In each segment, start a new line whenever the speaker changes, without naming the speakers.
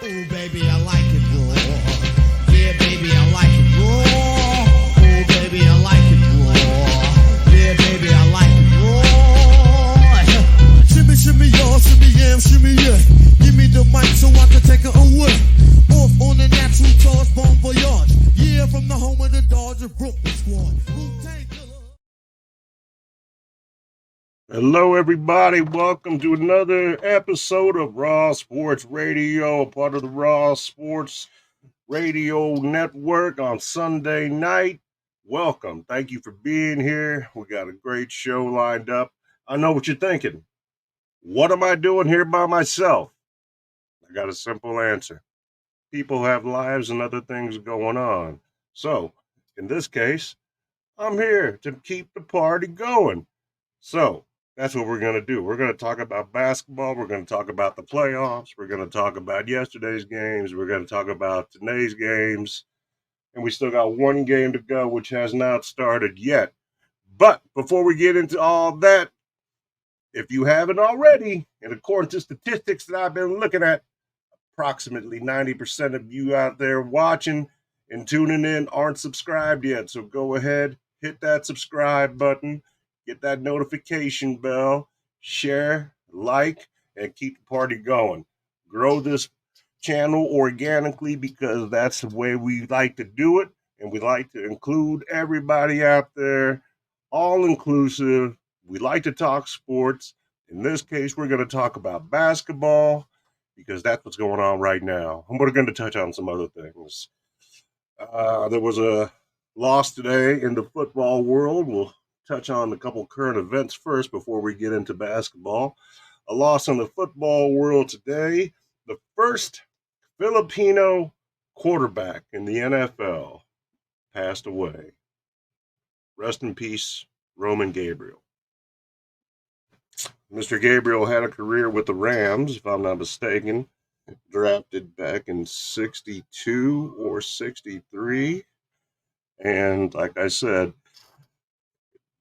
Ooh, baby, I like it raw. Yeah, baby, I like it raw. Ooh, baby, I like it raw. Yeah, baby, I like it raw. Shimmy, shimmy, y'all, shimmy, yam, shimmy, yeah. Give me the mic so I can take it away. Off on the natural charge, bon voyage. Yeah, from the home of the Dodger Brooklyn squad. Wu-Tang Killer.
Hello, everybody. Welcome to another episode of Raw Sports Radio, a part of the Raw Sports Radio Network on Sunday night. Welcome. Thank you for being here. We got a great show lined up. I know what you're thinking. What am I doing here by myself? I got a simple answer. People have lives and other things going on. So, in this case, I'm here to keep the party going. So, that's what we're going to do. We're going to talk about basketball. We're going to talk about the playoffs. We're going to talk about yesterday's games. We're going to talk about today's games. And we still got one game to go, which has not started yet. But before we get into all that, if you haven't already, and according to statistics that I've been looking at, approximately 90% of you out there watching and tuning in aren't subscribed yet. So go ahead, hit that subscribe button, get that notification bell, share, like, and keep the party going. Grow this channel organically because that's the way we like to do it. And we like to include everybody out there, all inclusive. We like to talk sports. In this case, we're going to talk about basketball because that's what's going on right now. And we're going to touch on some other things. There was a loss today in the football world. We'll touch on a couple current events first before we get into basketball. A loss in the football world today. The first Filipino quarterback in the NFL passed away. Rest in peace, Roman Gabriel. Mr. Gabriel had a career with the Rams, if I'm not mistaken, drafted back in 62 or 63. And like I said,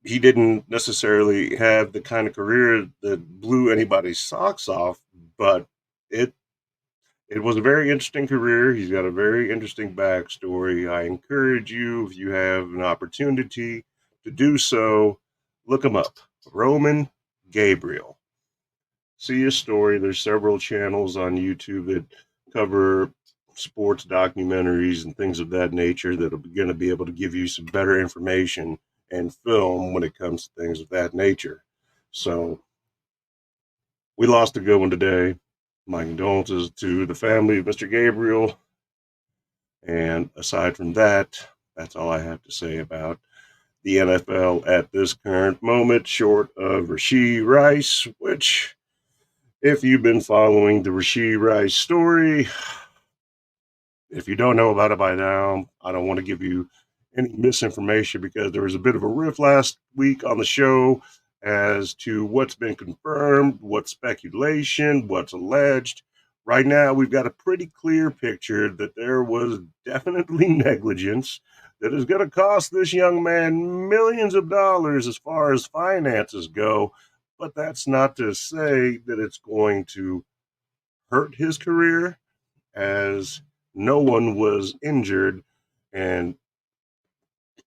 he didn't necessarily have the kind of career that blew anybody's socks off, but it was a very interesting career. He's got a very interesting backstory. I encourage you, if you have an opportunity to do so, look him up. Roman Gabriel. See his story. There's several channels on YouTube that cover sports documentaries and things of that nature that are going to be able to give you some better information and film when it comes to things of that nature. So we lost a good one today. My condolences to the family of Mr. Gabriel. And aside from that, that's all I have to say about the NFL at this current moment, short of Rashee Rice, which, if you've been following the Rashee Rice story, if you don't know about it by now, I don't want to give you any misinformation because there was a bit of a riff last week on the show as to what's been confirmed, what's speculation, what's alleged. Right now, we've got a pretty clear picture that there was definitely negligence that is going to cost this young man millions of dollars as far as finances go. But that's not to say that it's going to hurt his career, as no one was injured. And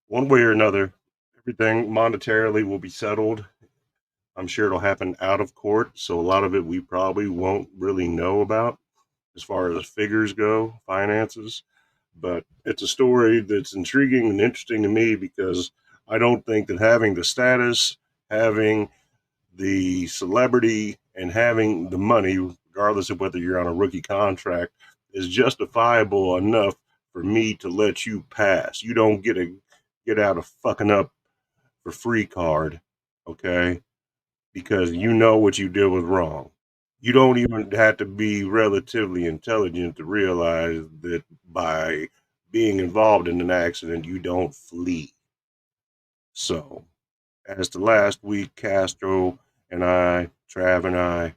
one way or another, everything monetarily will be settled. I'm sure it'll happen out of court. So a lot of it we probably won't really know about as far as figures go, finances. But it's a story that's intriguing and interesting to me because I don't think that having the status, having the celebrity, and having the money, regardless of whether you're on a rookie contract, is justifiable enough for me to let you pass. You don't get a get out of fucking up for free card, okay? Because you know what you did was wrong. You don't even have to be relatively intelligent to realize that by being involved in an accident, you don't flee. So, as to last week, Castro and I, Trav and I,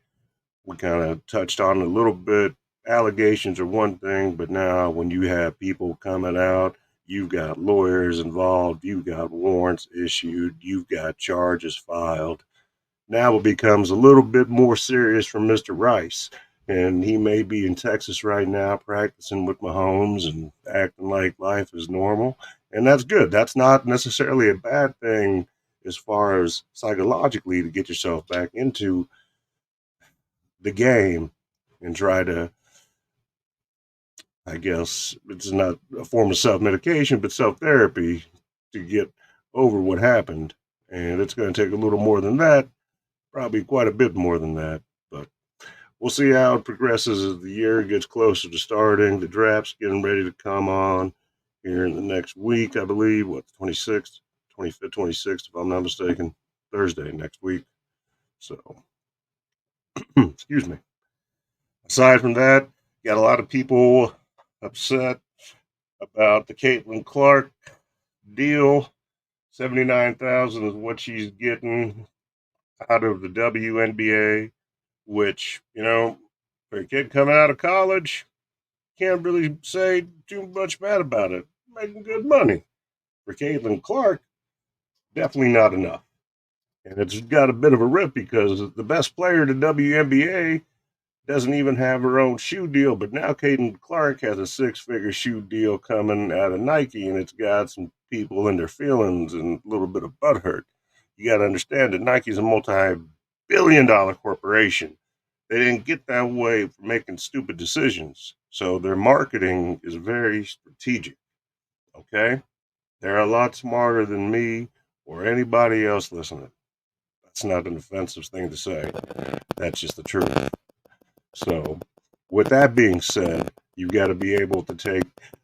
we kind of touched on a little bit. Allegations are one thing, but now when you have people coming out, you've got lawyers involved, you've got warrants issued, you've got charges filed. Now it becomes a little bit more serious for Mr. Rice. And he may be in Texas right now practicing with Mahomes and acting like life is normal. And that's good. That's not necessarily a bad thing as far as psychologically to get yourself back into the game and try to, I guess, it's not a form of self medication, but self therapy to get over what happened. And it's going to take a little more than that, probably quite a bit more than that. But we'll see how it progresses as the year gets closer to starting. The draft's getting ready to come on here in the next week, I believe. What, 26th, 25th, 26th, if I'm not mistaken. Thursday next week. So, excuse me. Aside from that, got a lot of people upset about the Caitlin Clark deal. 79,000 is what she's getting out of the WNBA, which, for a kid coming out of college, can't really say too much bad about it. Making good money. For Caitlin Clark, definitely not enough. And it's got a bit of a rip because the best player in the WNBA doesn't even have her own shoe deal, but now Caitlin Clark has a six-figure shoe deal coming out of Nike, and it's got some people in their feelings and a little bit of butthurt. You got to understand that Nike's a multi-billion-dollar corporation. They didn't get that way for making stupid decisions, so their marketing is very strategic. Okay, they're a lot smarter than me or anybody else listening. That's not an offensive thing to say. That's just the truth. So, with that being said, you got to be able to take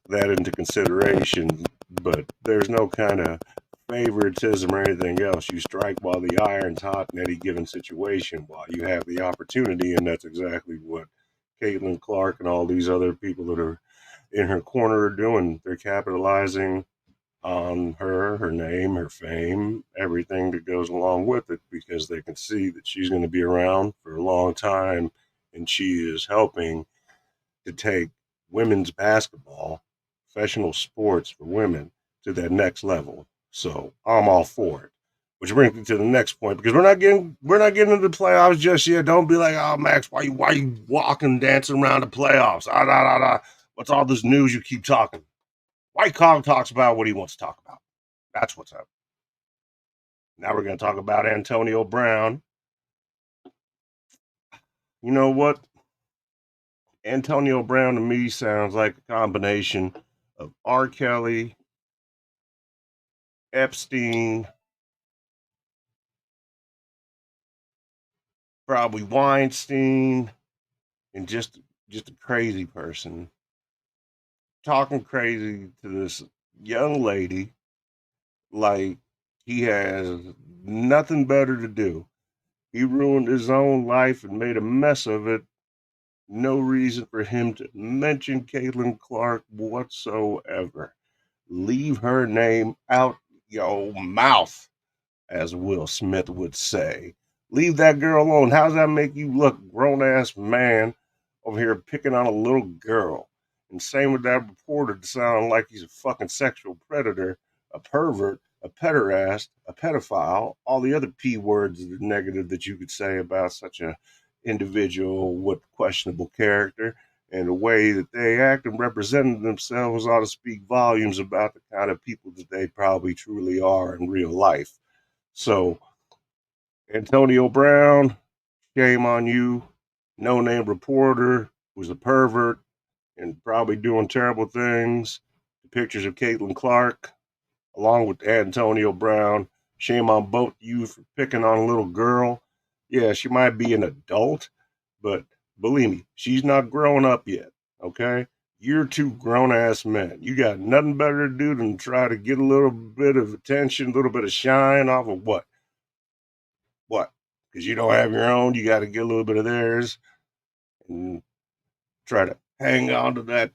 that into consideration, but there's no kind of favoritism or anything else. You strike while the iron's hot in any given situation while you have the opportunity, and that's exactly what Caitlin Clark and all these other people that are in her corner are doing. They're capitalizing on her name, her fame, everything that goes along with it because they can see that she's going to be around for a long time and she is helping to take women's basketball, professional sports for women to that next level. So I'm all for it. Which brings me to the next point because we're not getting into the playoffs just yet. Don't be like, oh Max, why you walking dancing around the playoffs? Ah, da, da, da. What's all this news you keep talking? White Cog talks about what he wants to talk about. That's what's up. Now we're going to talk about Antonio Brown. You know what? Antonio Brown to me sounds like a combination of R. Kelly, Epstein, probably Weinstein, and just a crazy person talking crazy to this young lady like he has nothing better to do. He ruined his own life and made a mess of it. No reason for him to mention Caitlin Clark whatsoever. Leave her name out your mouth, as Will Smith would say. Leave that girl alone. How does that make you look, grown ass man, over here picking on a little girl? And same with that reporter sounding like he's a fucking sexual predator, a pervert, a pederast, a pedophile, all the other P words negative that you could say about such a individual with questionable character and the way that they act and represent themselves ought to speak volumes about the kind of people that they probably truly are in real life. So, Antonio Brown, shame on you. No name reporter who's a pervert and probably doing terrible things. The pictures of Caitlin Clark, along with Antonio Brown. Shame on both you for picking on a little girl. Yeah, she might be an adult, but believe me, she's not grown up yet. Okay? You're two grown ass men. You got nothing better to do than try to get a little bit of attention, a little bit of shine off of what? What? Because you don't have your own, you got to get a little bit of theirs and try to hang on to that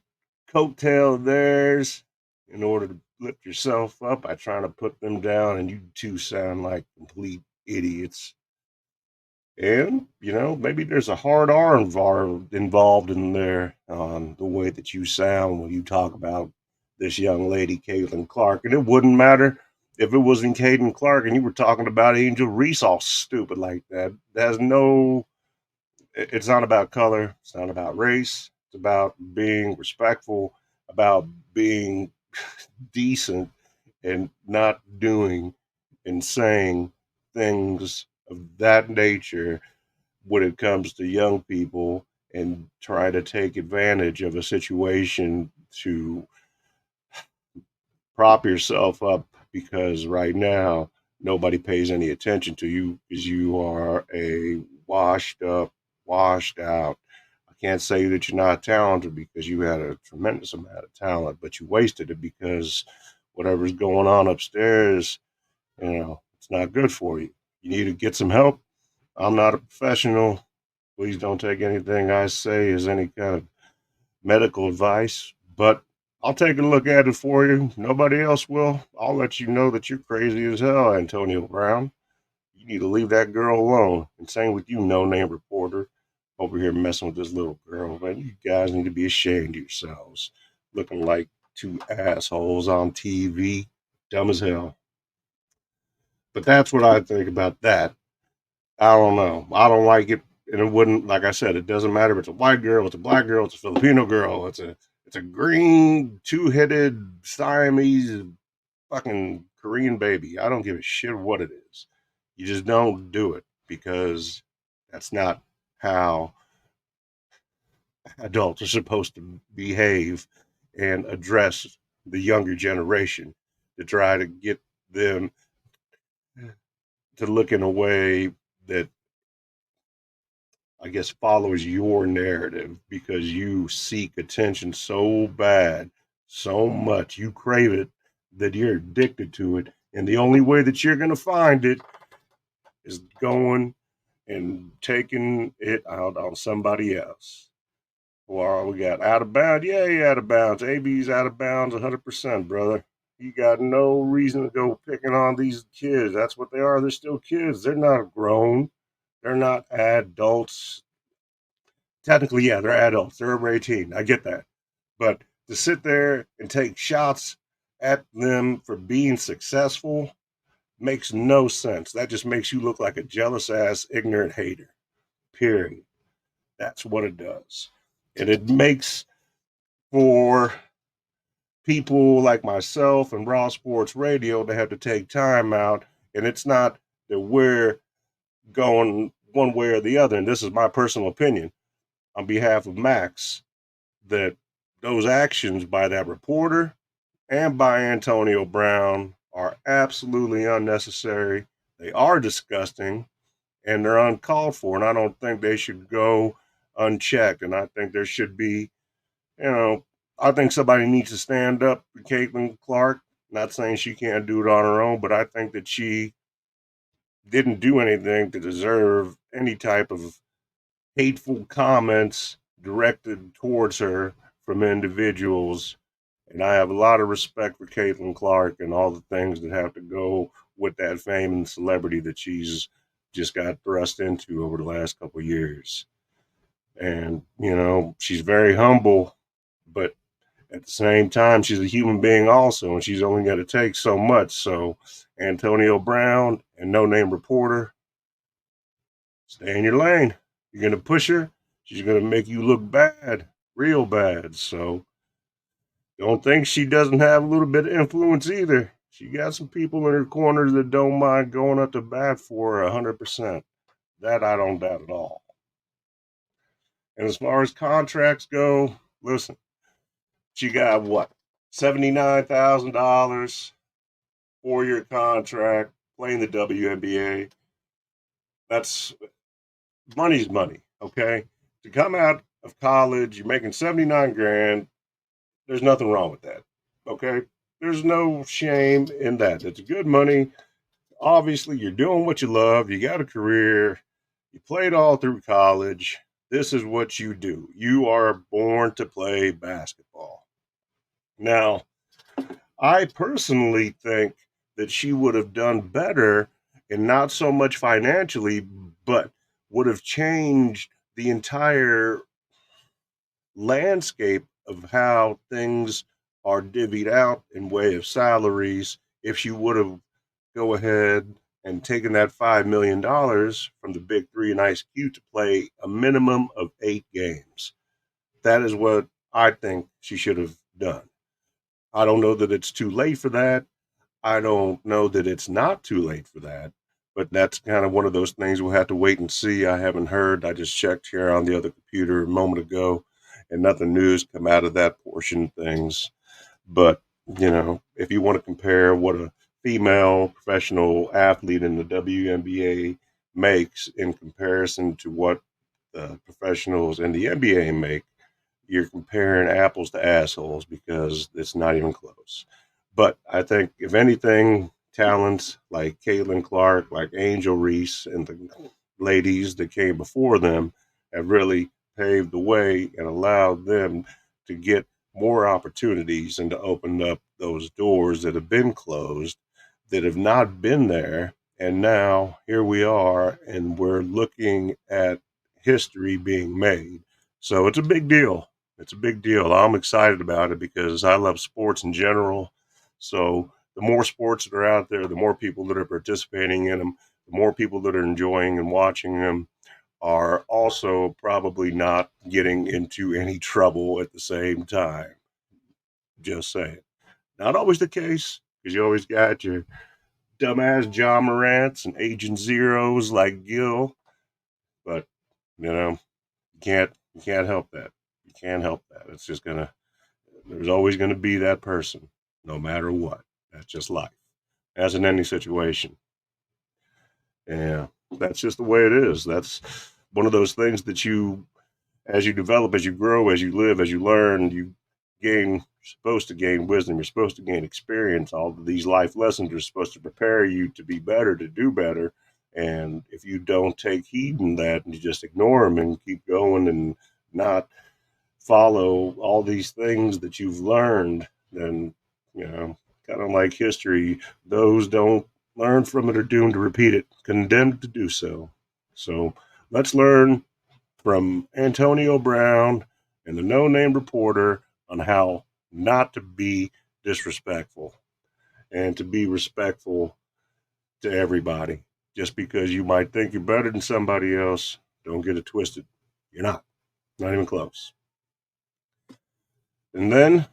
coattail of theirs in order to lift yourself up by trying to put them down. And you two sound like complete idiots. And, maybe there's a hard R involved in there on the way that you sound when you talk about this young lady, Caitlin Clark. And it wouldn't matter if it wasn't Caitlin Clark and you were talking about Angel Reese all stupid like that. There's no It's not about color. It's not about race. It's about being respectful, about being decent, and not doing and saying things of that nature when it comes to young people and try to take advantage of a situation to prop yourself up because right now nobody pays any attention to you because you are a washed up, washed out. I can't say that you're not talented because you had a tremendous amount of talent, but you wasted it because whatever's going on upstairs, it's not good for you. You need to get some help. I'm not a professional. Please don't take anything I say as any kind of medical advice, but I'll take a look at it for you. Nobody else will. I'll let you know that you're crazy as hell, Antonio Brown. You need to leave that girl alone. And same with you, no name reporter, over here messing with this little girl. Man, you guys need to be ashamed of yourselves. Looking like two assholes on TV. Dumb as hell. But that's what I think about that. I don't know. I don't like it, and it wouldn't. Like I said, it doesn't matter if it's a white girl, it's a black girl, it's a Filipino girl, it's a green two-headed Siamese fucking Korean baby. I don't give a shit what it is. You just don't do it because that's not how adults are supposed to behave and address the younger generation to try to get them to look in a way that I guess follows your narrative because you seek attention so bad, so much, you crave it that you're addicted to it. And the only way that you're going to find it is going and taking it out on somebody else. Well, we got out of bounds. Yeah, he out of bounds. AB's out of bounds 100%, brother. You got no reason to go picking on these kids. That's what they are. They're still kids. They're not grown. They're not adults. Technically, yeah, they're adults. They're over 18. I get that. But to sit there and take shots at them for being successful makes no sense. That just makes you look like a jealous ass, ignorant hater. Period. That's what it does. And it makes for people like myself and Raw Sports Radio to have to take time out. And it's not that we're going one way or the other. And this is my personal opinion on behalf of Max that those actions by that reporter and by Antonio Brown are absolutely unnecessary. They are disgusting and they're uncalled for. And I don't think they should go unchecked. And I think there should be, you know, I think somebody needs to stand up for Caitlin Clark. Not saying she can't do it on her own, but I think that she didn't do anything to deserve any type of hateful comments directed towards her from individuals. And I have a lot of respect for Caitlin Clark and all the things that have to go with that fame and celebrity that she's just got thrust into over the last couple of years. And, she's very humble, but at the same time, she's a human being also, and she's only got to take so much. So, Antonio Brown and No Name Reporter, stay in your lane. You're going to push her, she's going to make you look bad, real bad. So, don't think she doesn't have a little bit of influence either. She got some people in her corner that don't mind going up to bat for her 100%. That I don't doubt at all. And as far as contracts go, listen, she got what? $79,000, 4-year contract, playing the WNBA. That's money's money, okay? To come out of college, you're making 79 grand. There's nothing wrong with that, okay? There's no shame in that. It's good money. Obviously, you're doing what you love. You got a career. You played all through college. This is what you do. You are born to play basketball. Now, I personally think that she would have done better and not so much financially, but would have changed the entire landscape of how things are divvied out in way of salaries if she would have go ahead and taking that $5 million from the big three and Ice Cube to play a minimum of 8 games. That is what I think she should have done. I don't know that it's too late for that. I don't know that it's not too late for that, but that's kind of one of those things we'll have to wait and see. I haven't heard. I just checked here on the other computer a moment ago, and nothing new's come out of that portion of things. But, if you want to compare what a female professional athlete in the WNBA makes in comparison to what the professionals in the NBA make, you're comparing apples to assholes because it's not even close. But I think, if anything, talents like Caitlin Clark, like Angel Reese, and the ladies that came before them have really paved the way and allowed them to get more opportunities and to open up those doors that have been closed, that have not been there. And now here we are, and we're looking at history being made. So it's a big deal. It's a big deal. I'm excited about it because I love sports in general. So the more sports that are out there, the more people that are participating in them, the more people that are enjoying and watching them are also probably not getting into any trouble at the same time. Just saying. Not always the case, because you always got your dumbass John Morants and Agent Zeros like Gil, but you can't help that. You can't help that. It's just gonna There's always gonna be that person, no matter what. That's just life. As in any situation. Yeah. That's just the way it is. That's one of those things that as you develop, as you grow, as you live, as you learn, you're supposed to gain wisdom, you're supposed to gain experience. All of these life lessons are supposed to prepare you to be better, to do better. And if you don't take heed in that and you just ignore them and keep going and not follow all these things that you've learned, then, kind of like history, those don't learn from it are doomed to repeat it, condemned to do so. So let's learn from Antonio Brown and the No Name Reporter on how not to be disrespectful and to be respectful to everybody. Just because you might think you're better than somebody else, don't get it twisted. You're not. Not even close. And then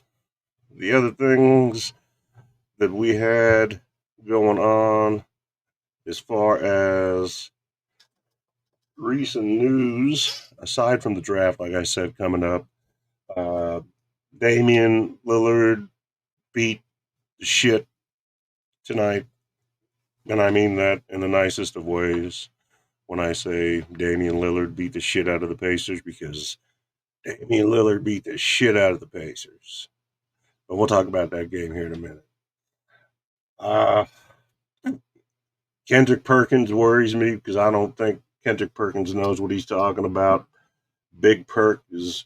the other things that we had going on as far as recent news, aside from the draft, like I said, coming up, uh, Damian Lillard beat the shit tonight. And I mean that in the nicest of ways when I say Damian Lillard beat the shit out of the Pacers, because Damian Lillard beat the shit out of the Pacers. But we'll talk about that game here in a minute. Uh, Kendrick Perkins worries me because I don't think Kendrick Perkins knows what he's talking about. Big Perk is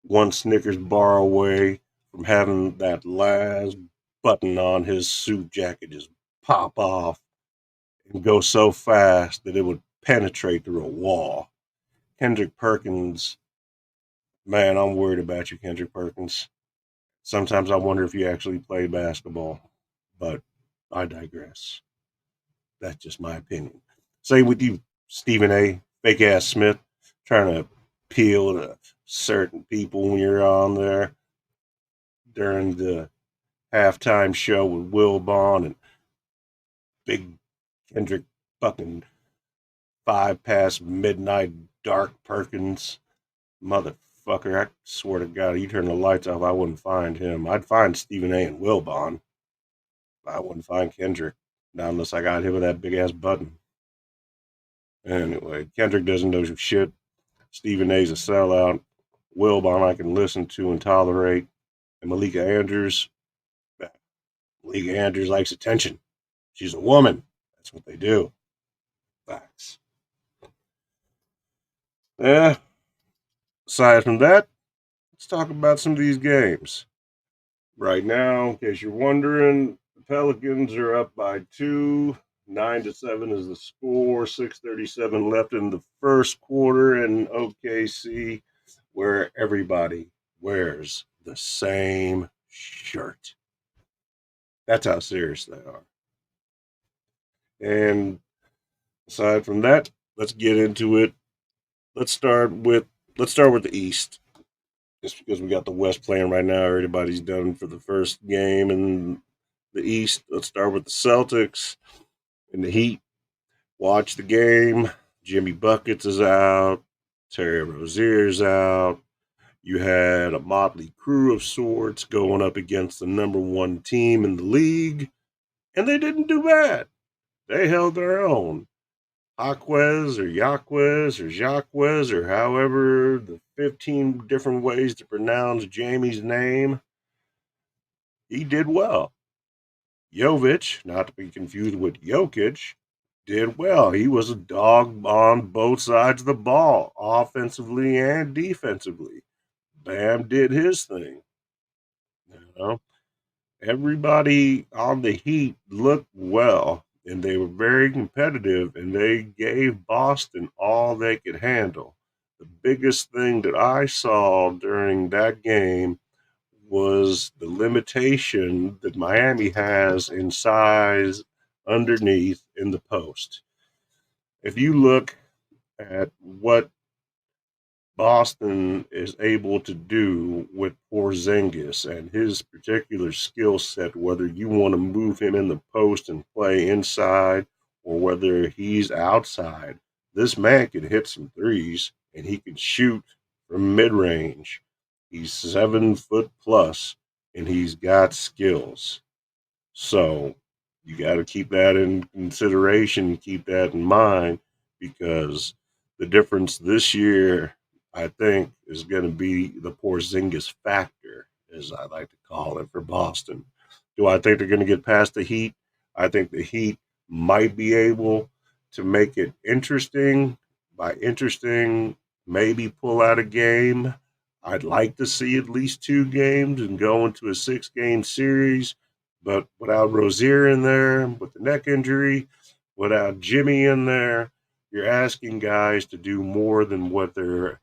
one Snickers bar away from having that last button on his suit jacket just pop off and go so fast that it would penetrate through a wall. Kendrick Perkins, man, I'm worried about you, Kendrick Perkins. Sometimes I wonder if you actually play basketball, but I digress. That's just my opinion. Same with you, Stephen A. Fake ass Smith, trying to appeal to certain people when you're on there during the halftime show with Will Bond and Big Kendrick fucking 5 past midnight Dark Perkins. Motherfucker, I swear to God, you turn the lights off, I wouldn't find him. I'd find Stephen A. and Will Bond. I wouldn't find Kendrick. Not unless I got hit with that big ass button. Anyway, Kendrick doesn't know shit. Stephen A's a sellout. Wilbon I can listen to and tolerate. And Malika Andrews likes attention. She's a woman. That's what they do. Facts. Yeah. Aside from that, let's talk about some of these games. Right now, in case you're wondering, the Pelicans are up by 2. 9-7 is the score. 6:37 left in the first quarter in OKC, where everybody wears the same shirt. That's how serious they are. And aside from that, let's get into it. Let's start with the East. Just because we got the West playing right now, everybody's done for the first game in the East. Let's start with the Celtics and the Heat. Watch the game. Jimmy Buckets is out. Terry Rozier's out. You had a motley crew of sorts going up against the number one team in the league, and they didn't do bad. They held their own. Jaquez or Yaquez or Jacques or however the 15 different ways to pronounce Jamie's name, he did well. Jovic, not to be confused with Jokic, did well. He was a dog on both sides of the ball, offensively and defensively. Bam did his thing. You know, everybody on the Heat looked well, and they were very competitive, and they gave Boston all they could handle. The biggest thing that I saw during that game was the limitation that Miami has in size underneath in the post. If you look at what Boston is able to do with Porzingis and his particular skill set, whether you want to move him in the post and play inside or whether he's outside, this man can hit some threes and he can shoot from mid range. He's 7 foot plus and he's got skills. So you got to keep that in consideration, keep that in mind, because the difference this year, I think, is going to be the Porzingis factor, as I like to call it, for Boston. Do I think they're going to get past the Heat? I think the Heat might be able to make it interesting. By interesting, maybe pull out a game. I'd like to see at least 2 games and go into a 6-game series, but without Rozier in there, with the neck injury, without Jimmy in there, you're asking guys to do more than what they're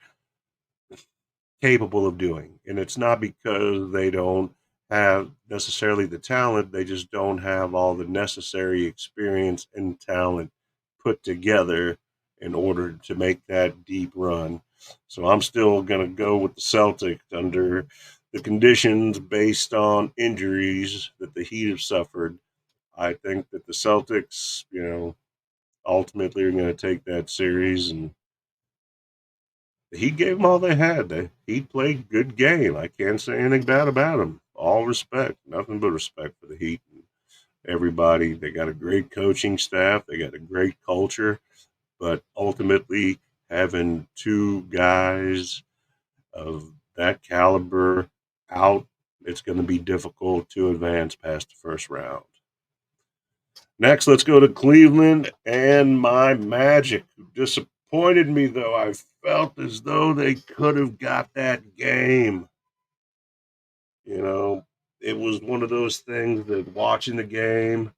capable of doing. And it's not because they don't have necessarily the talent, they just don't have all the necessary experience and talent put together in order to make that deep run. So I'm still going to go with the Celtics under the conditions based on injuries that the Heat have suffered. I think that the Celtics, ultimately are going to take that series, and the Heat gave them all they had. He played good game. I can't say anything bad about him. All respect, nothing but respect for the Heat. And everybody, they got a great coaching staff. They got a great culture, but ultimately having 2 guys of that caliber out, it's going to be difficult to advance past the first round. Next, let's go to Cleveland and my Magic, who disappointed me, though. I felt as though they could have got that game. You know, it was one of those things that watching the game,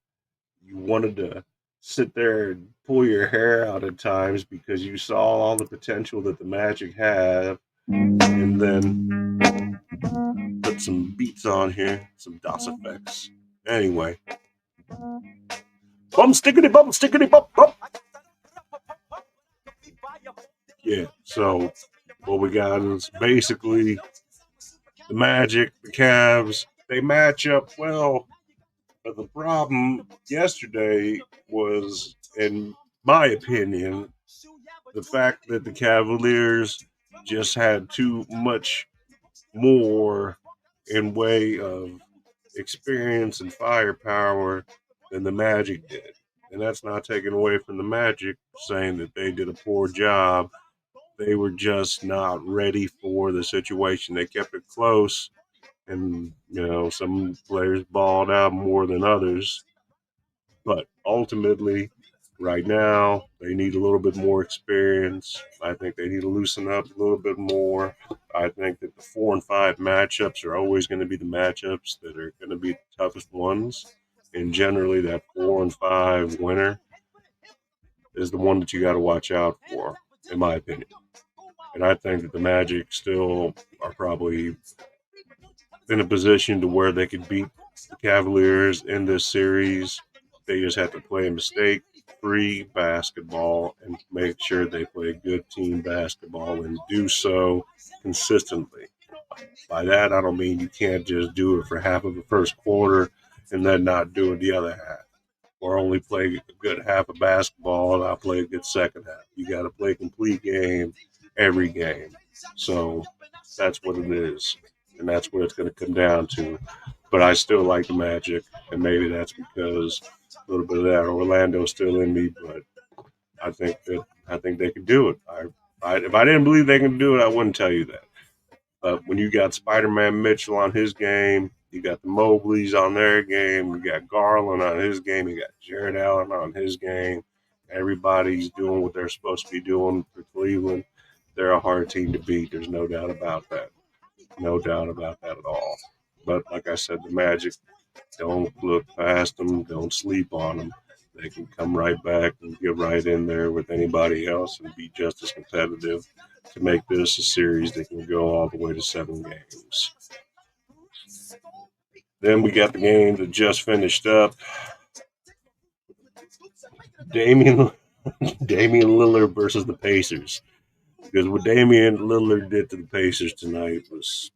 you wanted to sit there and pull your hair out at times because you saw all the potential that the Magic have. And then put some beats on here, some DOS effects. Anyway, bum stickity bum bum. Yeah, so what we got is basically the Magic, the Cavs. They match up well, but the problem yesterday was, in my opinion, the fact that the Cavaliers just had too much more in way of experience and firepower than the Magic did. And that's not taken away from the Magic, saying that they did a poor job. They were just not ready for the situation. They kept it close, and some players balled out more than others. But ultimately, right now, they need a little bit more experience. I think they need to loosen up a little bit more. I think that the 4 and 5 matchups are always going to be the matchups that are going to be the toughest ones. And generally, that 4 and 5 winner is the one that you got to watch out for, in my opinion. And I think that the Magic still are probably in a position to where they could beat the Cavaliers in this series. They just have to play a mistake free basketball and make sure they play good team basketball and do so consistently. By that, I don't mean you can't just do it for half of the first quarter and then not do it the other half, or only play a good half of basketball and not play a good second half. You got to play a complete game every game. So that's what it is, and that's what it's going to come down to. But I still like the Magic, and maybe that's because a little bit of that Orlando's still in me. But I think they can do it. If I didn't believe they can do it, I wouldn't tell you that. When you got Spider-Man Mitchell on his game, you got the Mobleys on their game, you got Garland on his game, you got Jared Allen on his game. Everybody's doing what they're supposed to be doing for Cleveland. They're a hard team to beat. There's no doubt about that. No doubt about that at all. But like I said, the Magic, don't look past them. Don't sleep on them. They can come right back and get right in there with anybody else and be just as competitive to make this a series that can go all the way to 7 games. Then we got the game that just finished up. Damian Lillard versus the Pacers. Because what Damian Lillard did to the Pacers tonight was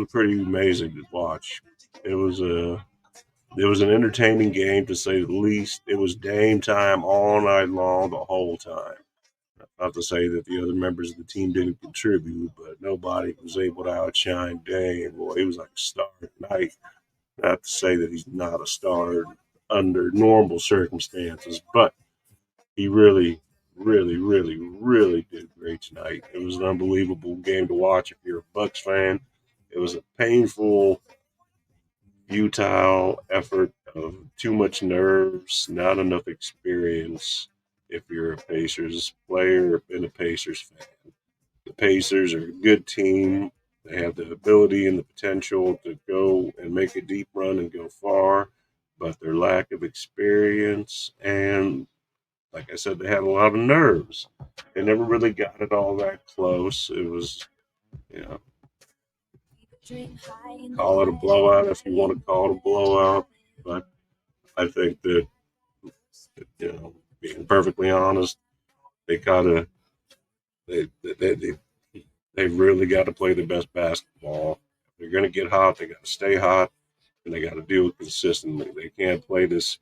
pretty amazing to watch. It was an entertaining game to say the least. It was Dame time all night long, the whole time. Not to say that the other members of the team didn't contribute, but nobody was able to outshine Dame. Boy, he was like a star tonight. Not to say that he's not a star under normal circumstances, but he really, really, really, really did great tonight. It was an unbelievable game to watch if you're a Bucks fan. It was a painful, futile effort of too much nerves, not enough experience if you're a Pacers player and a Pacers fan. The Pacers are a good team. They have the ability and the potential to go and make a deep run and go far, but their lack of experience and, like I said, they had a lot of nerves. They never really got it all that close. It was, you know, call it a blowout if you want to call it a blowout, but I think that, being perfectly honest, they gotta they really got to play the best basketball. If they're gonna get hot, they got to stay hot, and they got to do it consistently. They can't play this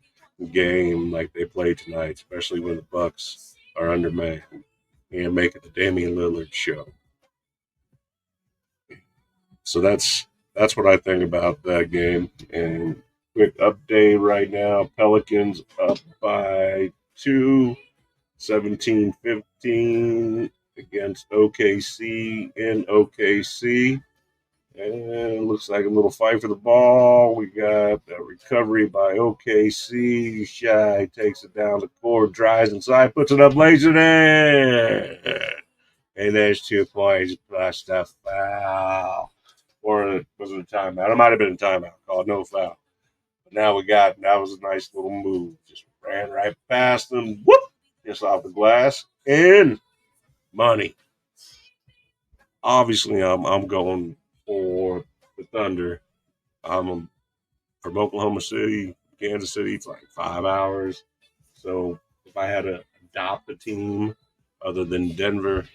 game like they played tonight, especially when the Bucks are undermanned and make it the Damian Lillard show. So that's what I think about that game. And quick update right now: Pelicans up by 2, 17-15 against OKC in OKC. And it looks like a little fight for the ball. We got a recovery by OKC. Shy takes it down the court, drives inside, puts it up, lays it in. And there's 2 points plus the foul. Or was it a timeout? It might have been a timeout called, no foul. But now that was a nice little move. Just ran right past them. Whoop! Just off the glass. And money. Obviously, I'm going for the Thunder. I'm from Oklahoma City, Kansas City. It's like 5 hours. So if I had to adopt a team other than Denver,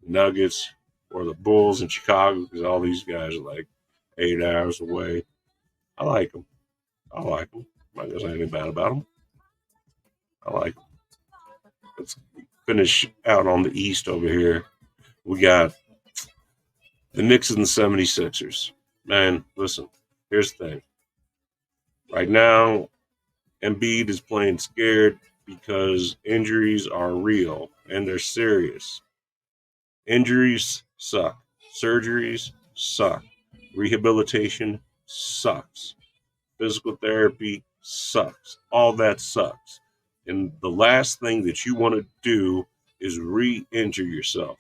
Nuggets, or the Bulls in Chicago, because all these guys are like 8 hours away, I like them. I'm not gonna say anything bad about them. I like them. Let's finish out on the East over here. We got the Knicks and the 76ers. Man, listen, here's the thing. Right now, Embiid is playing scared because injuries are real and they're serious. Injuries suck. Surgeries suck. Rehabilitation sucks. Physical therapy sucks. All that sucks. And the last thing that you want to do is re-injure yourself.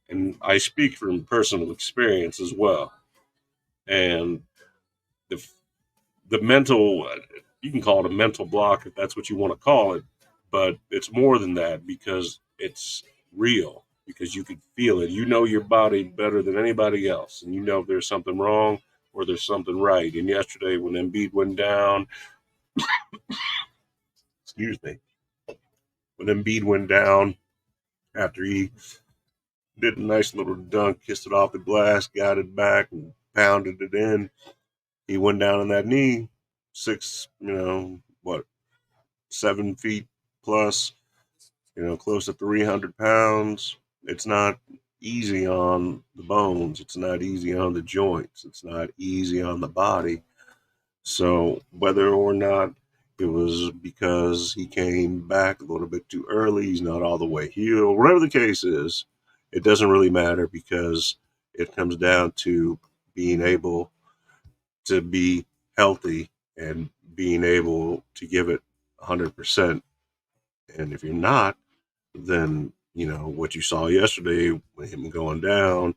And I speak from personal experience as well. And the mental, you can call it a mental block if that's what you want to call it, but it's more than that because it's real, because you can feel it. You know your body better than anybody else, and you know if there's something wrong or there's something right. And yesterday when Embiid went down, excuse me, when Embiid went down after he did a nice little dunk, kissed it off the glass, got it back, and pounded it in. He went down on that knee, six, 7 feet plus, close to 300 pounds. It's not easy on the bones. It's not easy on the joints. It's not easy on the body. So whether or not it was because he came back a little bit too early, he's not all the way healed, whatever the case is, it doesn't really matter because it comes down to being able to be healthy and being able to give it 100%. And if you're not, then, what you saw yesterday with him going down,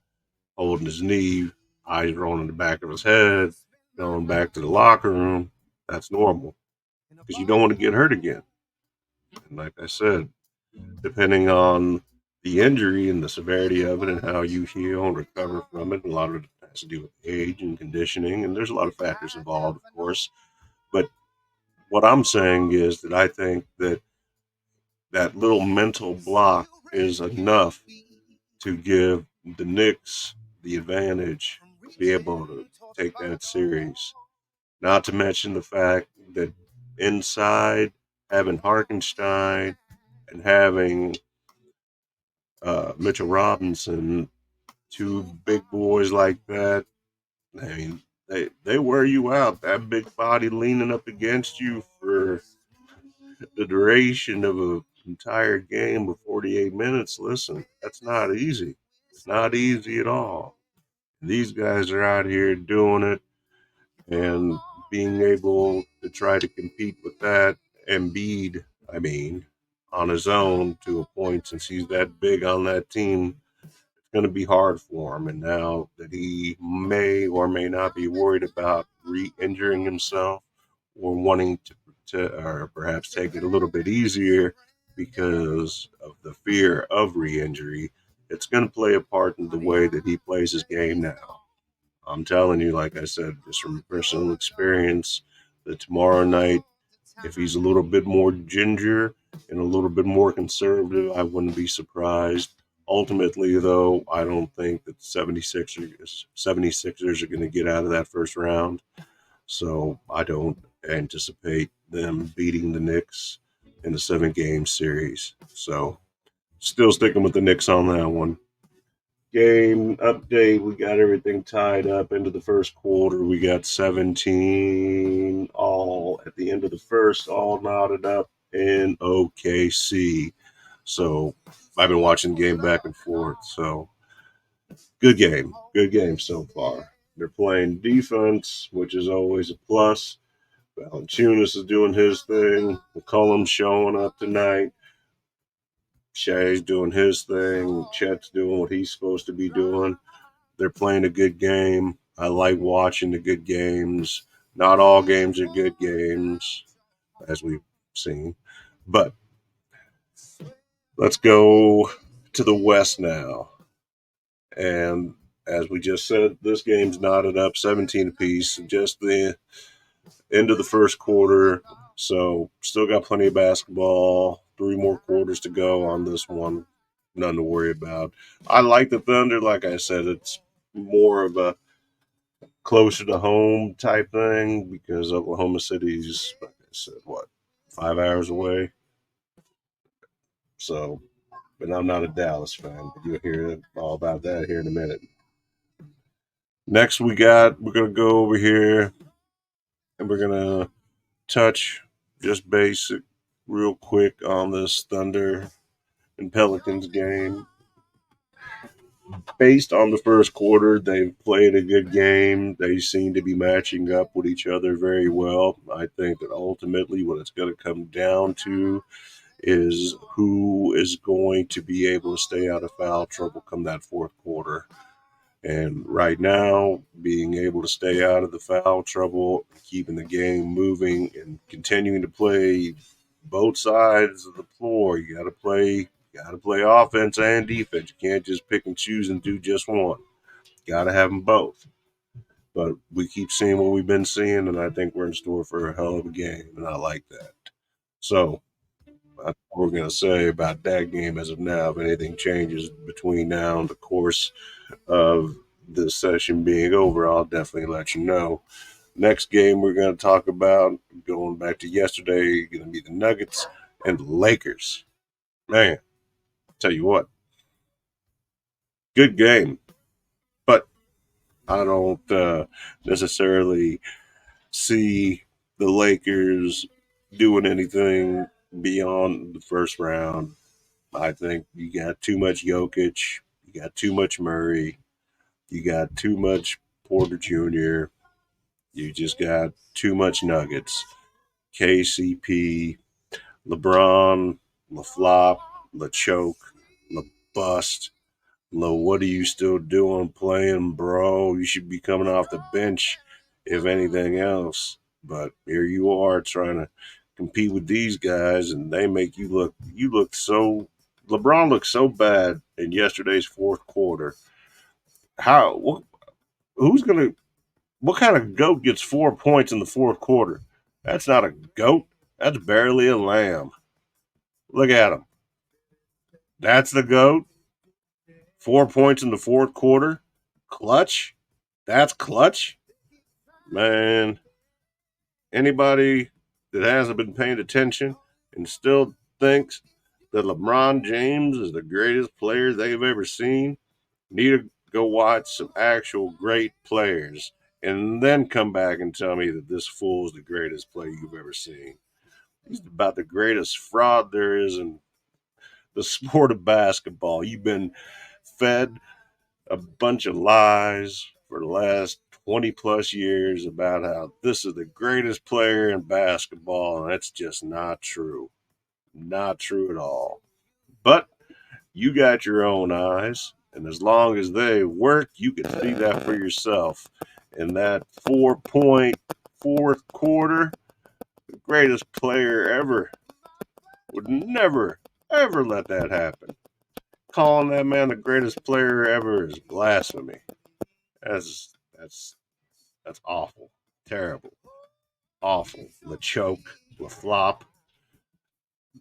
holding his knee, eyes rolling in the back of his head, going back to the locker room, that's normal because you don't want to get hurt again. And like I said, depending on the injury and the severity of it and how you heal and recover from it, a lot of it has to do with age and conditioning, and there's a lot of factors involved, of course. But what I'm saying is that I think that that little mental block is enough to give the Knicks the advantage to be able to take that series. Not to mention the fact that inside having Harkenstein and having Mitchell Robinson, two big boys like that, I mean, they wear you out. That big body leaning up against you for the duration of an entire game of 48 minutes. Listen, that's not easy. It's not easy at all. These guys are out here doing it and being able to try to compete with that. Embiid, I mean, on his own to a point, since he's that big on that team, it's going to be hard for him. And now that he may or may not be worried about re-injuring himself or wanting to or perhaps take it a little bit easier because of the fear of re-injury, it's going to play a part in the way that he plays his game now. I'm telling you, like I said, just from personal experience, that tomorrow night, if he's a little bit more ginger and a little bit more conservative, I wouldn't be surprised. Ultimately, though, I don't think that 76ers are going to get out of that first round. So I don't anticipate them beating the Knicks in the 7 game series. So still sticking with the Knicks on that one. Game update. We got everything tied up into the first quarter. We got 17 all at the end of the first, all knotted up in OKC. So I've been watching the game back and forth. So good game. Good game so far. They're playing defense, which is always a plus. Valanciunas is doing his thing. McCollum's showing up tonight. Shay's doing his thing. Chet's doing what he's supposed to be doing. They're playing a good game. I like watching the good games. Not all games are good games, as we've seen. But let's go to the West now. And as we just said, this game's knotted up 17 apiece. Just the end of the first quarter. So still got plenty of basketball. 3 more quarters to go on this one. Nothing to worry about. I like the Thunder. Like I said, it's more of a closer to home type thing because Oklahoma City's, like I said, 5 hours away. So, but I'm not a Dallas fan. But you'll hear all about that here in a minute. Next, we're gonna go over here and we're gonna touch just basic, real quick on this Thunder and Pelicans game. Based on the first quarter, they've played a good game. They seem to be matching up with each other very well. I think that ultimately what it's going to come down to is who is going to be able to stay out of foul trouble come that fourth quarter. And right now, being able to stay out of the foul trouble, keeping the game moving, and continuing to play both sides of the floor. You got to play offense and defense. You can't just pick and choose and do just one. You got to have them both. But we keep seeing what we've been seeing, and I think we're in store for a hell of a game, and I like that. So That's what we're going to say about that game as of now. If anything changes between now and the course of the session being over, I'll definitely let you know. Next game we're going to talk about, going back to yesterday, going to be the Nuggets and the Lakers. Man, tell you what, good game, but I don't necessarily see the Lakers doing anything beyond the first round. I think you got too much Jokic, you got too much Murray, you got too much Porter Jr., you just got too much Nuggets. KCP, LeBron, LaFlop, LaChoke, LaBust. What are you still doing playing, bro? You should be coming off the bench, if anything else. But here you are trying to compete with these guys, and they make you look so. LeBron looked so bad in yesterday's fourth quarter. How? Who's gonna? What kind of goat gets 4 points in the fourth quarter? That's not a goat. That's barely a lamb. Look at him. That's the GOAT. 4 points in the fourth quarter. Clutch. That's clutch. Man, anybody that hasn't been paying attention and still thinks that LeBron James is the greatest player they've ever seen need to go watch some actual great players and then come back and tell me that this fool is the greatest player you've ever seen. He's about the greatest fraud there is in the sport of basketball. You've been fed a bunch of lies for the last 20 plus years about how this is the greatest player in basketball, and that's just not true. Not true at all. But you got your own eyes, and as long as they work, you can see that for yourself. And that 4 point fourth quarter, the greatest player ever would never, ever let that happen. Calling that man the greatest player ever is blasphemy. That's that's awful. Terrible. Awful. LaChoke, LaFlop.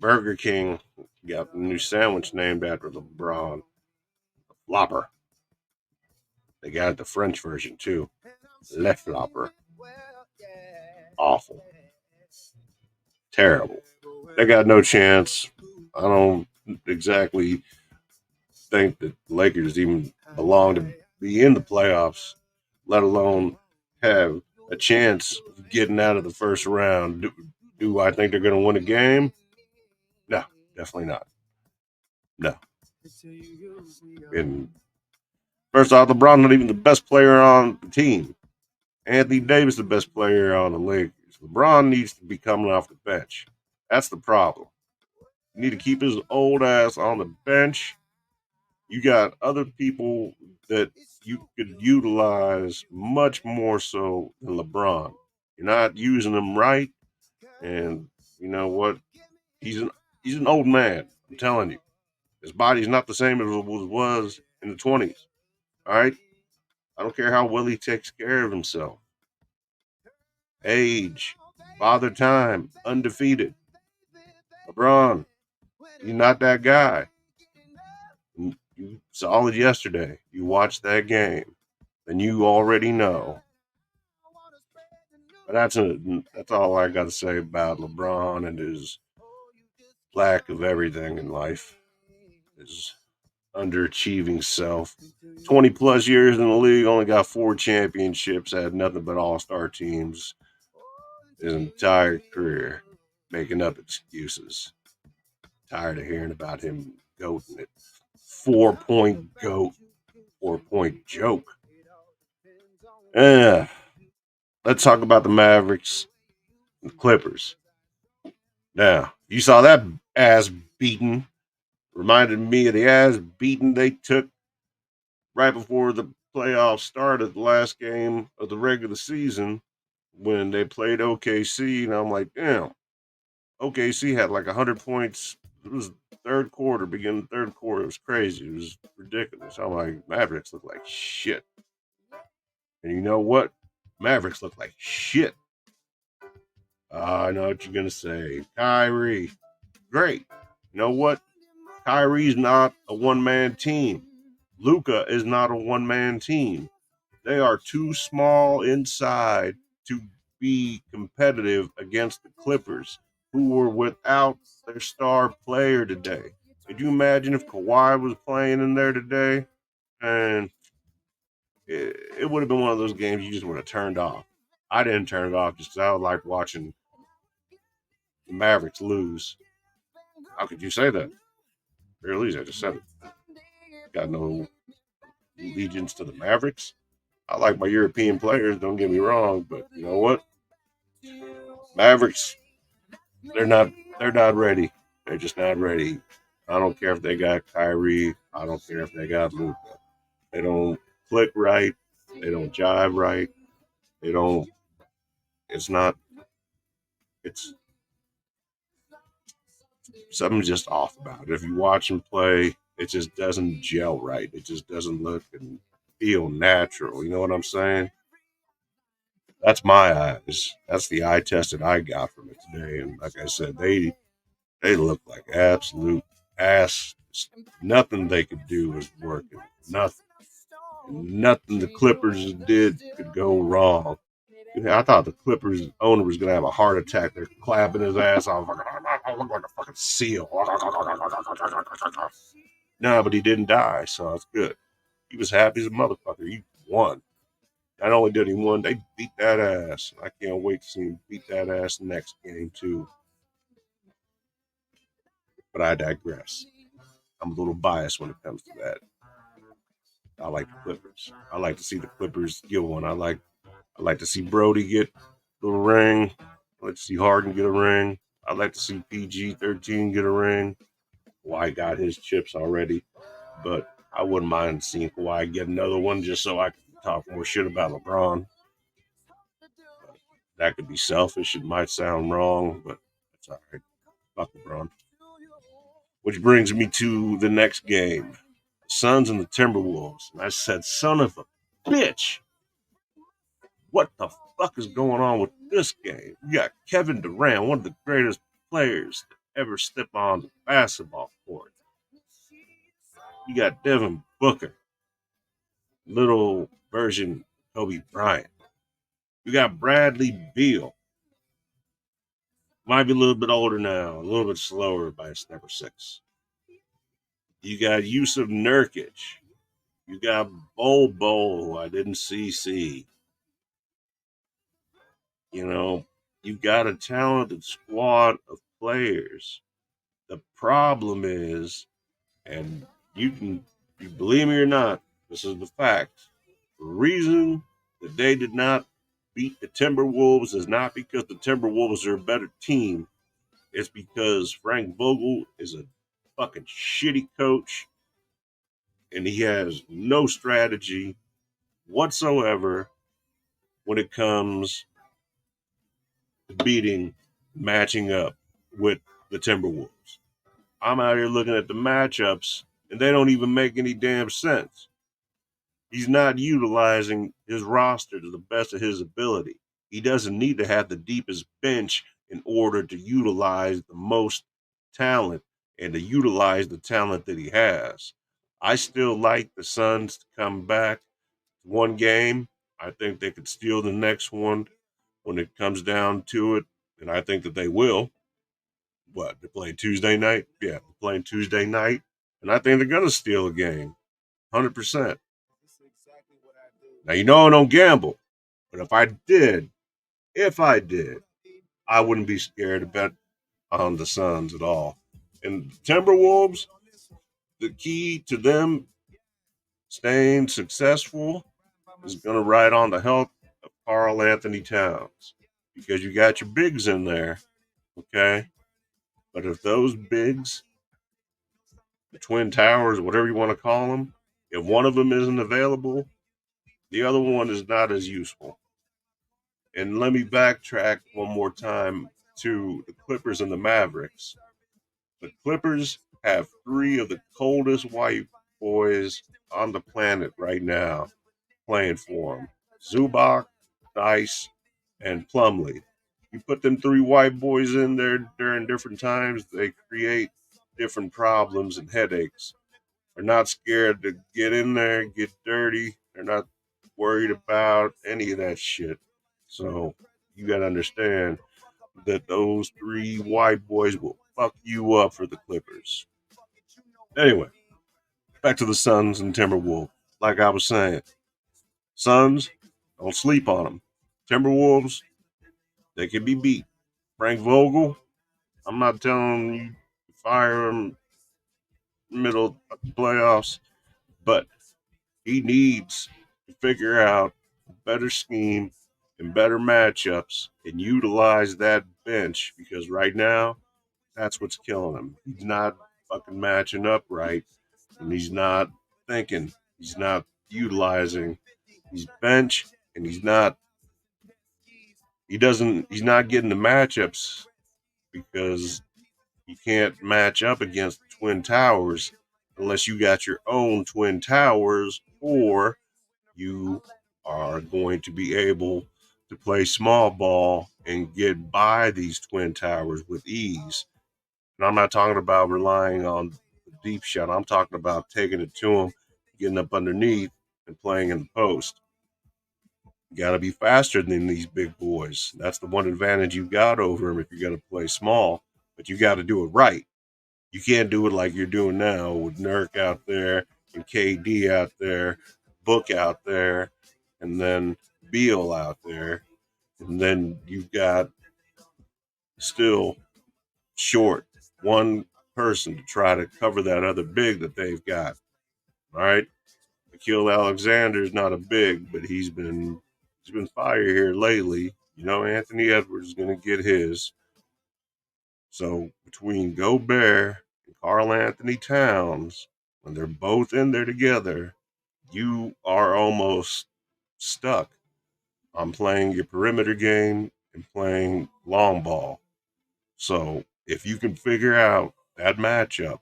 Burger King got a new sandwich named after LeBron. Flopper. They got the French version too. Le Flopper. Awful. Terrible. They got no chance. I don't exactly think that the Lakers even belong to be in the playoffs, let alone have a chance of getting out of the first round. Do I think they're going to win a game? No, definitely not. No. And first off, LeBron's not even the best player on the team. Anthony Davis, the best player on the Lakers. LeBron needs to be coming off the bench. That's the problem. You need to keep his old ass on the bench. You got other people that you could utilize much more so than LeBron. You're not using them right, and you know what? He's an he's an old man. I'm telling you, his body's not the same as it was in the 20s. All right, I don't care how well he takes care of himself. Age, father time, undefeated. LeBron, he's not that guy. You saw it yesterday. You watched that game, and you already know. But that's all I got to say about LeBron and his lack of everything in life. His underachieving self. 20 plus years in the league, only got 4 championships, had nothing but all-star teams his entire career, making up excuses. Tired of hearing about him goating it. 4 point goat, 4 point joke. Let's talk about the Mavericks and the Clippers. Now, you saw that ass beating. Reminded me of the ass beating they took right before the playoffs started, the last game of the regular season when they played OKC. And I'm like, damn, OKC had like 100 points. It was third quarter, beginning third quarter. It was crazy. It was ridiculous. I'm like, Mavericks look like shit. And you know what? Mavericks look like shit. I know what you're going to say. Kyrie. Great. You know what? Kyrie's not a one-man team. Luka is not a one-man team. They are too small inside to be competitive against the Clippers, who were without their star player today. Could you imagine if Kawhi was playing in there today? And it would have been one of those games you just would have turned off. I didn't turn it off just because I like watching the Mavericks lose. How could you say that? Really, I just said it. Got no allegiance to the Mavericks. I like my European players, don't get me wrong, but you know what? Mavericks, they're not they're not ready. They're just not ready. I don't care if they got Kyrie. I don't care if they got Luka. They don't click right. They don't jive right. They don't. It's not. It's something's just off about it. If you watch them play, it just doesn't gel right. It just doesn't look and feel natural. You know what I'm saying? That's my eyes. That's the eye test that I got from it today. And like I said, they look like absolute ass. Nothing they could do was working. Nothing. Nothing the Clippers did could go wrong. I thought the Clippers owner was gonna have a heart attack. They're clapping his ass off. I look like a fucking seal. No, but he didn't die, so that's good. He was happy as a motherfucker. He won. Not only did he win, they beat that ass. I can't wait to see him beat that ass next game too. But I digress. I'm a little biased when it comes to that. I like the Clippers. I like to see the Clippers get one. I like to see Brody get the ring. I like to see Harden get a ring. I like to see PG-13 get a ring. Kawhi got his chips already, but I wouldn't mind seeing Kawhi get another one just so I can talk more shit about LeBron. That could be selfish. It might sound wrong, but that's all right. Fuck LeBron. Which brings me to the next game. The Suns and the Timberwolves. And I said, son of a bitch. What the fuck is going on with this game? You got Kevin Durant, one of the greatest players to ever step on the basketball court. You got Devin Booker, little version Kobe Bryant. You got Bradley Beal. Might be a little bit older now, a little bit slower by number 6. You got Yusuf Nurkic. You got Bol, who I didn't see. You know, you've got a talented squad of players. The problem is, and you believe me or not, this is the fact. The reason that they did not beat the Timberwolves is not because the Timberwolves are a better team. It's because Frank Vogel is a fucking shitty coach and he has no strategy whatsoever when it comes to matching up with the Timberwolves. I'm out here looking at the matchups and they don't even make any damn sense. He's not utilizing his roster to the best of his ability. He doesn't need to have the deepest bench in order to utilize the most talent and to utilize the talent that he has. I still like the Suns to come back one game. I think they could steal the next one when it comes down to it, and I think that they will. What, they're playing Tuesday night? Yeah, they're playing Tuesday night, and I think they're going to steal a game, 100%. Now, you know I don't gamble, but if I did, I wouldn't be scared to bet on the Suns at all. And Timberwolves, the key to them staying successful is going to ride on the health of Karl Anthony Towns because you got your bigs in there, okay? But if those bigs, the Twin Towers, whatever you want to call them, if one of them isn't available, the other one is not as useful. And let me backtrack one more time to the Clippers and the Mavericks. The Clippers have 3 of the coldest white boys on the planet right now playing for them. Zubac, Dice, and Plumlee. You put them three white boys in there during different times, they create different problems and headaches. They're not scared to get in there, get dirty. They're not worried about any of that shit. So you got to understand that those three white boys will fuck you up for the Clippers. Anyway, back to the Suns and Timberwolves. Like I was saying, Suns, don't sleep on them. Timberwolves, they can be beat. Frank Vogel, I'm not telling you fire him middle of the playoffs, but he needs to figure out a better scheme and better matchups and utilize that bench because right now that's what's killing him. He's not fucking matching up right, and he's not thinking. He's not utilizing. He's bench, and he's not. He doesn't. He's not getting the matchups because you can't match up against Twin Towers unless you got your own Twin Towers, or you are going to be able to play small ball and get by these Twin Towers with ease. And I'm not talking about relying on the deep shot. I'm talking about taking it to them, getting up underneath, and playing in the post. You got to be faster than these big boys. That's the one advantage you got over them if you're going to play small, but you got to do it right. You can't do it like you're doing now with Nurk out there and KD out there, Book out there, and then Beal out there. And then you've got still short one person to try to cover that other big that they've got. All right. Akil Alexander's not a big, but he's been fire here lately. You know, Anthony Edwards is gonna get his. So between Gobert and Carl Anthony Towns, when they're both in there together, you are almost stuck on playing your perimeter game and playing long ball. So if you can figure out that matchup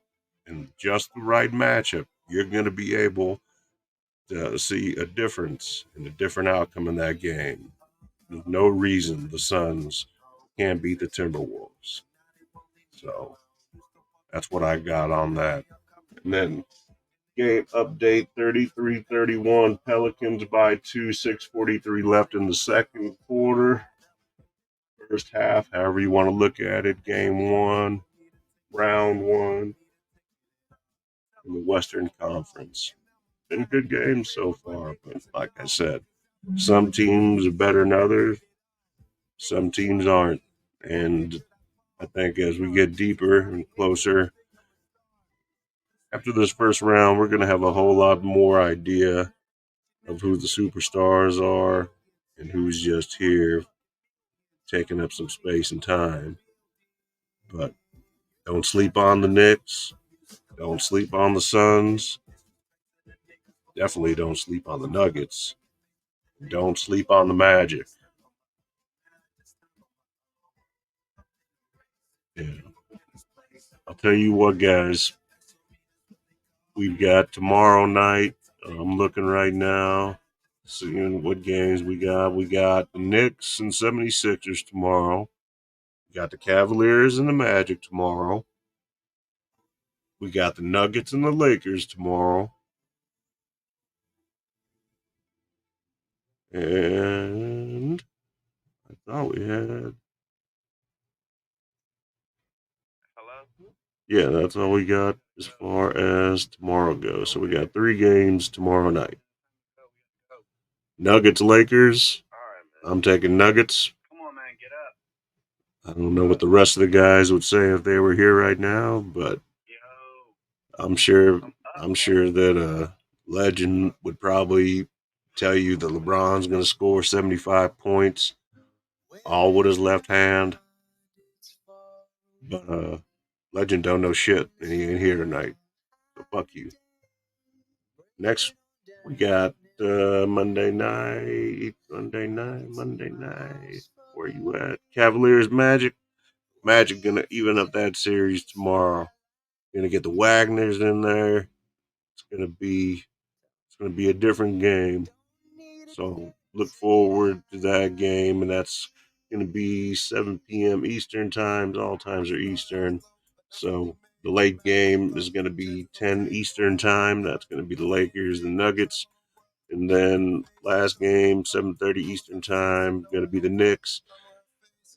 and just the right matchup, you're going to be able to see a difference and a different outcome in that game. There's no reason the Suns can't beat the Timberwolves. So that's what I got on that. And then game update 33-31, Pelicans by 2, 6:43 left in the second quarter. First half, however you want to look at it, game one, round one in the Western Conference. Been good games so far, but like I said, some teams are better than others, some teams aren't. And I think as we get deeper and closer after this first round, we're going to have a whole lot more idea of who the superstars are and who's just here taking up some space and time. But don't sleep on the Knicks. Don't sleep on the Suns. Definitely don't sleep on the Nuggets. Don't sleep on the Magic. Yeah. I'll tell you what, guys. We've got tomorrow night. I'm looking right now, seeing what games we got. We got the Knicks and 76ers tomorrow. We got the Cavaliers and the Magic tomorrow. We got the Nuggets and the Lakers tomorrow. And I thought we had. Yeah, that's all we got as far as tomorrow goes. So we got 3 games tomorrow night. Nuggets, Lakers. I'm taking Nuggets. I don't know what the rest of the guys would say if they were here right now, but I'm sure that Legend would probably tell you that LeBron's going to score 75 points, all with his left hand. But Legend don't know shit, and he ain't here tonight. So fuck you. Next, we got Monday night. Where you at? Cavaliers, Magic. Magic gonna even up that series tomorrow. Gonna get the Wagners in there. It's gonna be a different game. So look forward to that game, and that's going to be 7 p.m. Eastern times. All times are Eastern. So the late game is going to be 10 Eastern time. That's going to be the Lakers and Nuggets. And then last game, 7:30 Eastern time, going to be the Knicks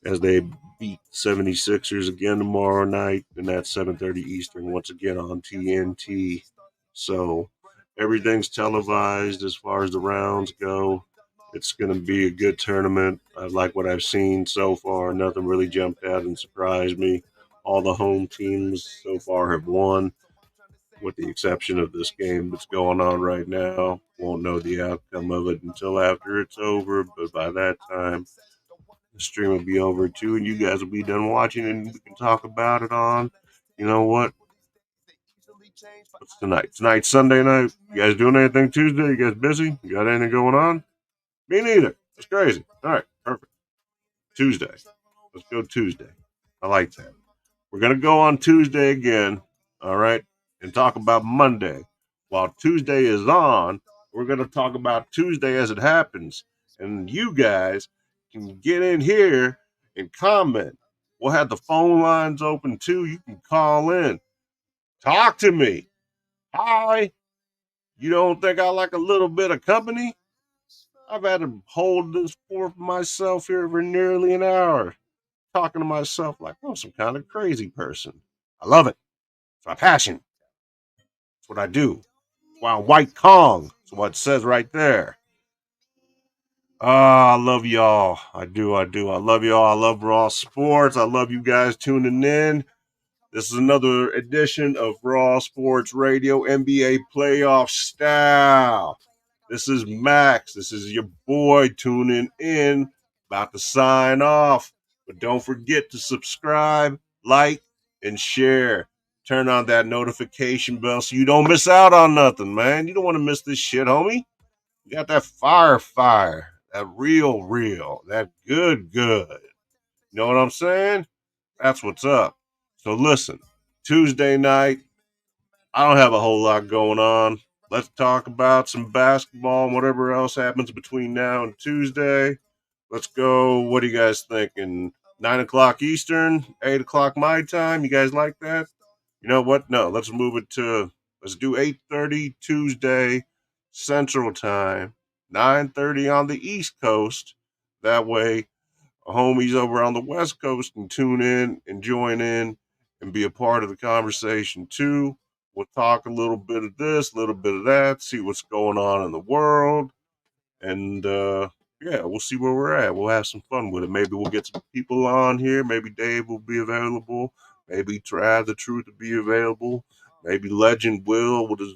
as they beat 76ers again tomorrow night. And that's 7:30 Eastern once again on TNT. So everything's televised as far as the rounds go. It's going to be a good tournament. I like what I've seen so far. Nothing really jumped out and surprised me. All the home teams so far have won, with the exception of this game that's going on right now. Won't know the outcome of it until after it's over, but by that time, the stream will be over too, and you guys will be done watching, and we can talk about it on, you know what? What's tonight? Tonight's Sunday night. You guys doing anything Tuesday? You guys busy? You got anything going on? Me neither. It's crazy. All right, perfect. Tuesday. Let's go Tuesday. I like that. We're going to go on Tuesday again, all right, and talk about Monday. While Tuesday is on, we're going to talk about Tuesday as it happens. And you guys can get in here and comment. We'll have the phone lines open too. You can call in. Talk to me. Hi. You don't think I like a little bit of company? I've had to hold this for myself here for nearly an hour, talking to myself like I'm some kind of crazy person. I love it. It's my passion. It's what I do. It's why I'm White Kong. That's what it says right there. I love y'all. I do. I love y'all. I love Raw Sports. I love you guys tuning in. This is another edition of Raw Sports Radio, NBA playoff style. This is Max. This is your boy tuning in. About to sign off. But don't forget to subscribe, like, and share. Turn on that notification bell so you don't miss out on nothing, man. You don't want to miss this shit, homie. You got that fire. That real. That good. You know what I'm saying? That's what's up. So listen, Tuesday night, I don't have a whole lot going on. Let's talk about some basketball and whatever else happens between now and Tuesday. Let's go. What are you guys thinking? 9 o'clock Eastern, 8 o'clock my time. You guys like that? You know what? No, let's move it to, let's do 8:30 Tuesday Central Time, 9:30 on the East Coast. That way, homies over on the West Coast can tune in and join in and be a part of the conversation too. We'll talk a little bit of this, a little bit of that, see what's going on in the world, and yeah, we'll see where we're at. We'll have some fun with it. Maybe we'll get some people on here. Maybe Dave will be available. Maybe Trav the Truth will be available. Maybe Legend Will with his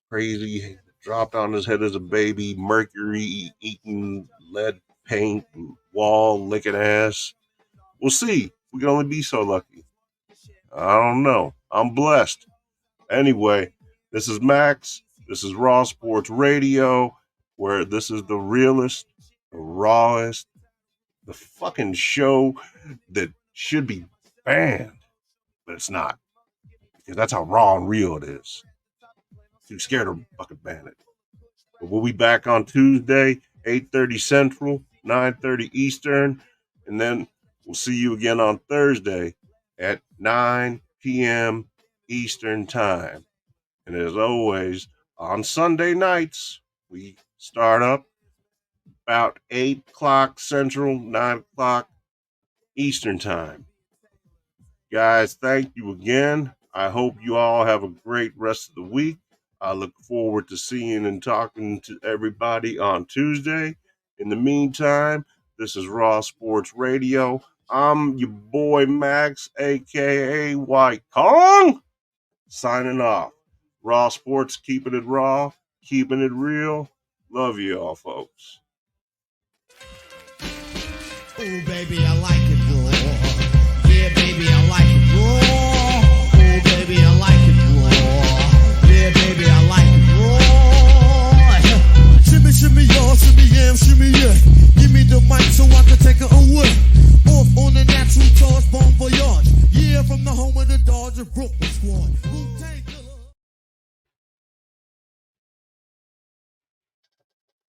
crazy dropped on his head as a baby, mercury eating lead paint, wall licking ass. We'll see. We can only be so lucky. I don't know. I'm blessed. Anyway, this is Max. This is Raw Sports Radio, where this is the realest, the rawest, the fucking show that should be banned, but it's not. Because that's how raw and real it is. Too scared to fucking ban it. But we'll be back on Tuesday, 8:30 Central, 9:30 Eastern, and then we'll see you again on Thursday at 9 p.m. Eastern Time. And as always, on Sunday nights, we start up about 8 o'clock Central, 9 o'clock Eastern Time. Guys, thank you again. I hope you all have a great rest of the week. I look forward to seeing and talking to everybody on Tuesday. In the meantime, this is Raw Sports Radio. I'm your boy Max, aka White Kong, signing off. Raw Sports, keeping it raw, keeping it real. Love you all, folks.
Ooh, baby, I like